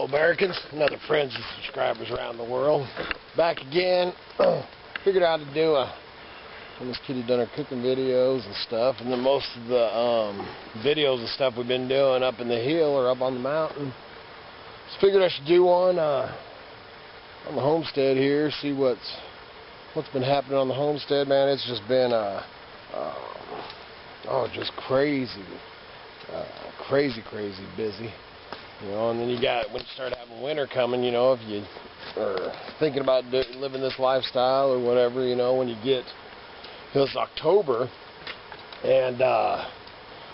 fellow Americans and other friends and subscribers around the world. Back again. Figured out to do when this kitty done her cooking videos and stuff, and then most of the videos and stuff we've been doing up in the hill or up on the mountain. Just figured I should do one on the homestead here, see what's been happening on the homestead, man. It's just been just crazy busy. You know, and then you got, when you start having winter coming, you know, if you are thinking about living this lifestyle or whatever, you know, when you get this October, and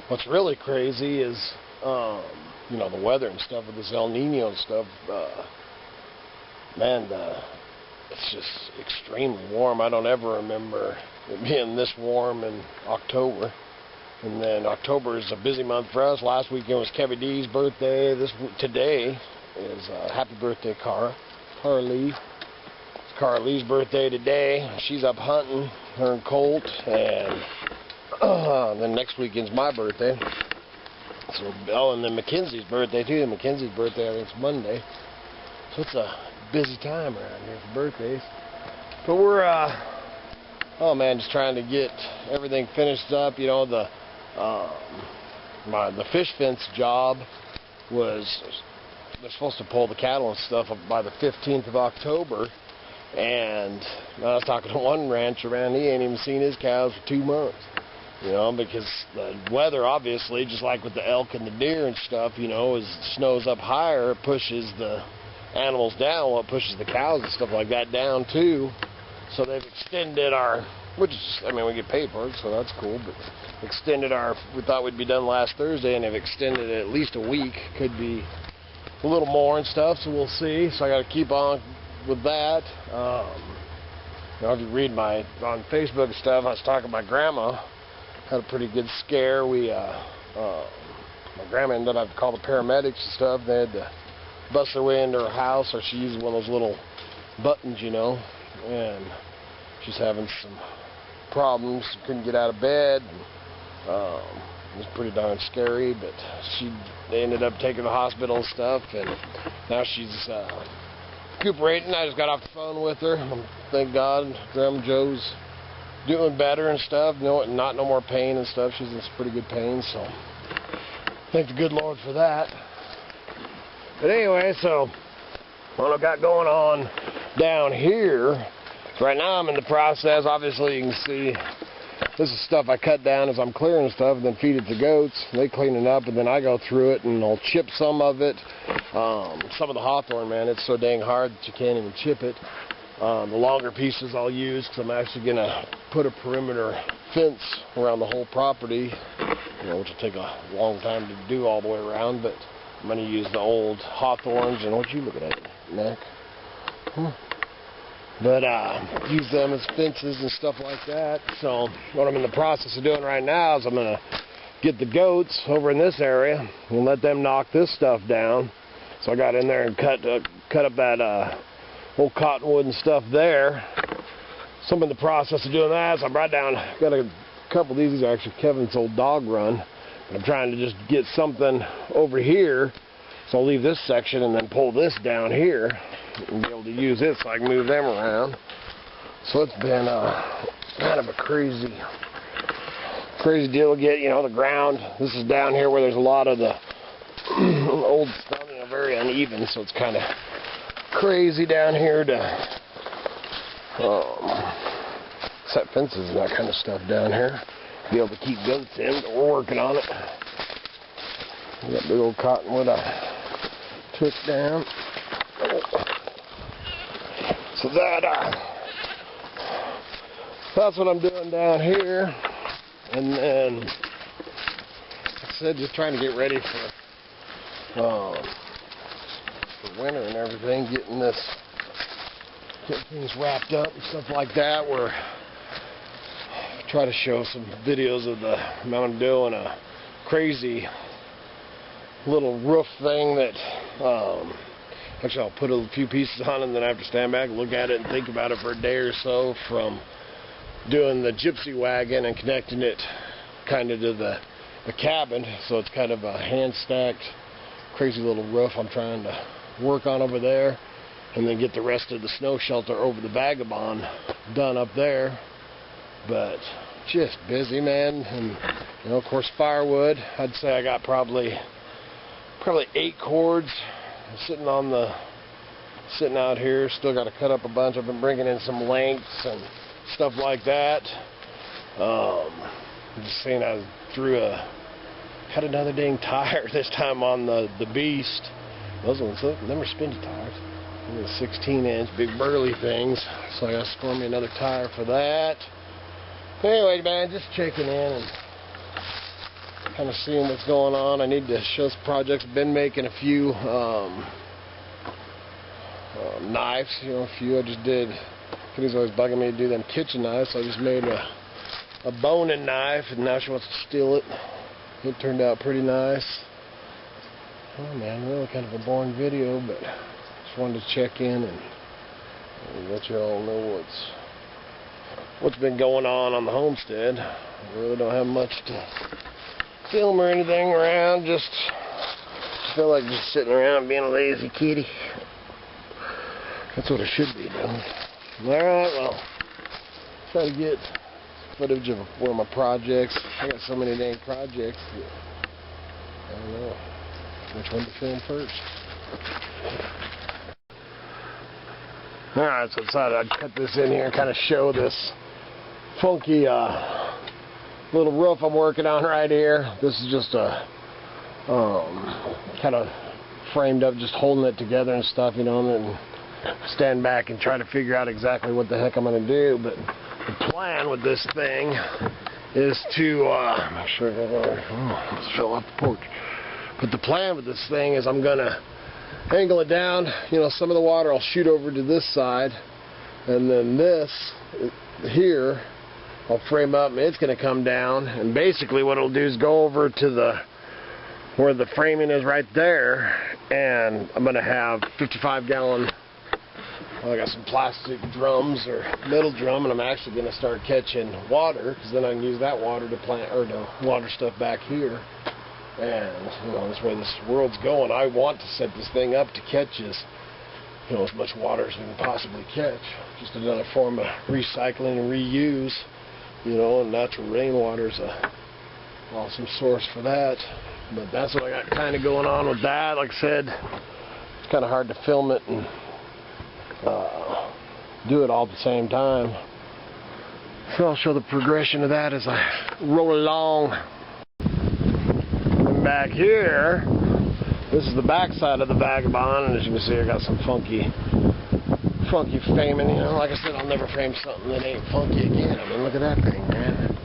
what's really crazy is, you know, the weather and stuff with this El Nino and stuff, man, it's just extremely warm. I don't ever remember it being this warm in October. And then October is a busy month for us. Last weekend was Kevin D's birthday. Today is happy birthday, Carly. It's Carly's birthday today. She's up hunting, her and Colt, and then next weekend's my birthday. So, and then Mackenzie's birthday too. And Mackenzie's birthday, I think, is Monday. So it's a busy time around here for birthdays. But we're just trying to get everything finished up. You know, the fish fence job they're supposed to pull the cattle and stuff up by the 15th of October, and I was talking to one rancher, man, he ain't even seen his cows for 2 months, you know, because the weather, obviously, just like with the elk and the deer and stuff, you know, as it snows up higher, it pushes the animals down, well, it pushes the cows and stuff like that down too. So they've extended which is, I mean, we get paid for it, so that's cool, but we thought we'd be done last Thursday, and they've extended it at least a week, could be a little more and stuff, so we'll see. So I got to keep on with that. You know, if you read on Facebook and stuff, I was talking to my grandma, had a pretty good scare. My grandma ended up having to call the paramedics and stuff. They had to bust their way into her house, or she used one of those little buttons, you know, and she's having some problems, couldn't get out of bed. It was pretty darn scary, but they ended up taking her to the hospital and stuff, and now she's recuperating. I just got off the phone with her. Thank God Grandma Joe's doing better and stuff. No more pain and stuff. She's in some pretty good pain, so thank the good Lord for that. But anyway, so what I've got going on down here, right now I'm in the process, obviously you can see, this is stuff I cut down as I'm clearing stuff and then feed it to goats. They clean it up, and then I go through it and I'll chip some of it. Some of the hawthorn, man, it's so dang hard that you can't even chip it. The longer pieces I'll use, because I'm actually going to put a perimeter fence around the whole property, you know, which will take a long time to do all the way around, but I'm going to use the old hawthorns. And what you looking at, neck? But use them as fences and stuff like that. So what I'm in the process of doing right now is I'm going to get the goats over in this area and let them knock this stuff down. So I got in there and cut up that old cottonwood and stuff there. So I'm in the process of doing that. So I brought down, got a couple of these. These are actually Kevin's old dog run. I'm trying to just get something over here. So I'll leave this section and then pull this down here and be able to use it so I can move them around. So it's been kind of a crazy deal to get, you know, the ground. This is down here where there's a lot of the old stuff, you know, very uneven, so it's kind of crazy down here to set fences and that kind of stuff down here. Be able to keep goats in, but we're working on it. We got big old cottonwood I took down. So that's what I'm doing down here. And then, like I said, just trying to get ready for winter and everything, getting things wrapped up and stuff like that. We're try to show some videos of I'm doing a crazy little roof thing that actually I'll put a few pieces on and then I have to stand back and look at it and think about it for a day or so, from doing the gypsy wagon and connecting it kind of to the cabin. So it's kind of a hand stacked crazy little roof I'm trying to work on over there, and then get the rest of the snow shelter over the Vagabond done up there. But just busy, man. And you know, of course, firewood. I'd say I got probably 8 cords sitting out here. Still got to cut up a bunch. I've been bringing in some lengths and stuff like that. Just saying, I cut another dang tire this time on the Beast. Those ones, them are spindle tires. 16-inch big burly things. So I got to score me another tire for that. But anyway, man, just checking in and kind of seeing what's going on. I need to show some projects. I've been making a few knives, you know, a few. I just did. Kitty's always bugging me to do them kitchen knives, so I just made a boning knife, and now she wants to steal it. It turned out pretty nice. Oh man, really kind of a boring video, but just wanted to check in and let you all know what's been going on the homestead. I really don't have much to film or anything around. Just feel like just sitting around being a lazy kitty. That's what I should be doing. Alright, well, try to get footage of one of my projects. I got so many dang projects that I don't know which one to film first. Alright, so I decided I'd cut this in here and kind of show this funky little roof I'm working on right here. This is just a kind of framed up, just holding it together and stuff, you know, and then stand back and try to figure out exactly what the heck I'm going to do. But the plan with this thing is to make sure I just fell off the porch. But the plan with this thing is I'm going to angle it down. You know, some of the water I'll shoot over to this side, and then this here I'll frame up, and it's going to come down. And basically what it'll do is go over to where the framing is right there, and I'm going to have 55-gallon. I got some plastic drums or metal drum, and I'm actually going to start catching water, because then I can use that water to plant or to water stuff back here. And you know, this way this world's going. I want to set this thing up to catch as much water as we can possibly catch. Just another form of recycling and reuse. You know, and natural rainwater is a awesome source for that. But that's what I got kind of going on with that. Like I said, it's kind of hard to film it and do it all at the same time. So I'll show the progression of that as I roll along. And back here, this is the back side of the Vagabond, and as you can see, I got some funky framing. You know, like I said, I'll never frame something that ain't funky again. I mean, look at that thing, man.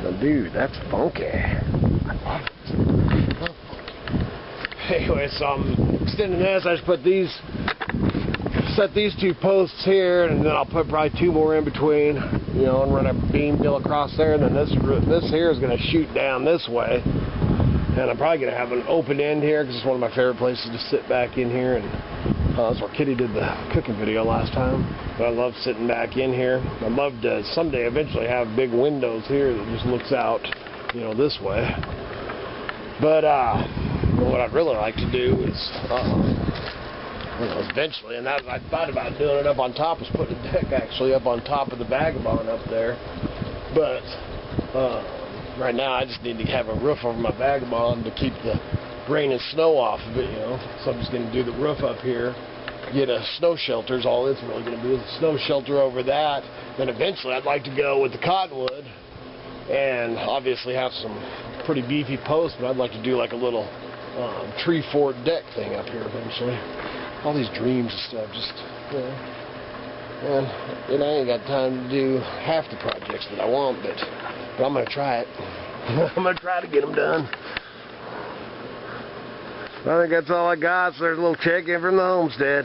Now, dude, that's funky. I love it. Anyway, so I'm extending this. I just set these 2 posts here, and then I'll put probably 2 more in between, you know, and run a beam deal across there, and then this here is going to shoot down this way. And I'm probably going to have an open end here, because it's one of my favorite places to sit back in here. And that's where Kitty did the cooking video last time. But I love sitting back in here. I'd love to someday eventually have big windows here that just looks out, you know, this way. But what I'd really like to do is, eventually, and I thought about doing it up on top, was putting a deck actually up on top of the Vagabond up there. But right now I just need to have a roof over my Vagabond to keep the rain and snow off of it, you know. So I'm just going to do the roof up here, get a snow shelter is all it's really going to be, is a snow shelter over that. Then eventually I'd like to go with the cottonwood and obviously have some pretty beefy posts, but I'd like to do like a little tree fort deck thing up here eventually. All these dreams and stuff, just, you know. And I ain't got time to do half the projects that I want, but I'm going to try it. I'm going to try to get them done. I think that's all I got, so there's a little check-in from the homestead.